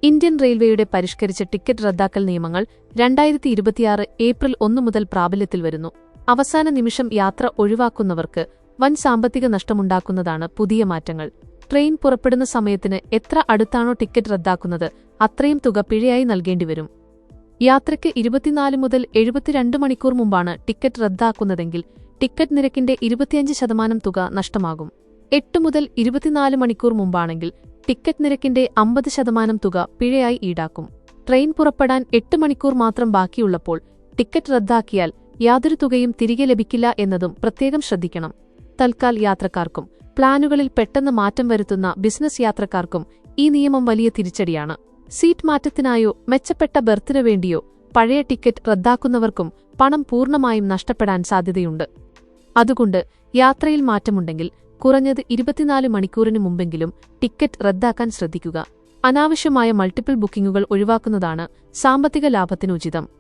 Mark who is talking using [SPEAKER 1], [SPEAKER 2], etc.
[SPEAKER 1] Indian റെയിൽവേയുടെ പരിഷ്കരിച്ച ticket റദ്ദാക്കൽ നിയമങ്ങൾ 2026 ഏപ്രിൽ 1 മുതൽ പ്രാബല്യത്തിൽ വരുന്നു. അവസാന നിമിഷം യാത്ര ഒഴിവാക്കുന്നവർക്ക് വൻ സാമ്പത്തിക നഷ്ടമുണ്ടാക്കുന്നതാണ് പുതിയ മാറ്റങ്ങൾ. ട്രെയിൻ പുറപ്പെടുന്ന സമയത്തിന് എത്ര അടുത്താണോ ടിക്കറ്റ് റദ്ദാക്കുന്നത് അത്രയും തുക പിഴയായി നൽകേണ്ടിവരും. യാത്രയ്ക്ക് 24 മുതൽ 72 മണിക്കൂർ മുമ്പാണ് ടിക്കറ്റ് റദ്ദാക്കുന്നതെങ്കിൽ ടിക്കറ്റ് നിരക്കിന്റെ 25% തുക നഷ്ടമാകും. 8 മുതൽ 24 മണിക്കൂർ മുമ്പാണെങ്കിൽ ടിക്കറ്റ് നിരക്കിന്റെ 50% തുക പിഴയായി ഈടാക്കും. ട്രെയിൻ പുറപ്പെടാൻ 8 മണിക്കൂർ മാത്രം ബാക്കിയുള്ളപ്പോൾ ടിക്കറ്റ് റദ്ദാക്കിയാൽ യാതൊരു തുകയും തിരികെ ലഭിക്കില്ല എന്നതും പ്രത്യേകം ശ്രദ്ധിക്കണം. തൽക്കാൽ യാത്രക്കാർക്കും പ്ലാനുകളിൽ പെട്ടെന്ന് മാറ്റം വരുത്തുന്ന ബിസിനസ് യാത്രക്കാർക്കും ഈ നിയമം വലിയ തിരിച്ചടിയാണ്. സീറ്റ് മാറ്റത്തിനായോ മെച്ചപ്പെട്ട ബെർത്തിനു വേണ്ടിയോ പഴയ ടിക്കറ്റ് റദ്ദാക്കുന്നവർക്കും പണം പൂർണ്ണമായും നഷ്ടപ്പെടാൻ സാധ്യതയുണ്ട്. അതുകൊണ്ട് യാത്രയിൽ മാറ്റമുണ്ടെങ്കിൽ കുറഞ്ഞത് 24 മണിക്കൂറിന് മുമ്പെങ്കിലും ടിക്കറ്റ് റദ്ദാക്കാൻ ശ്രദ്ധിക്കുക. അനാവശ്യമായ മൾട്ടിപ്പിൾ ബുക്കിംഗുകൾ ഒഴിവാക്കുന്നതാണ് സാമ്പത്തിക ലാഭത്തിനുചിതം.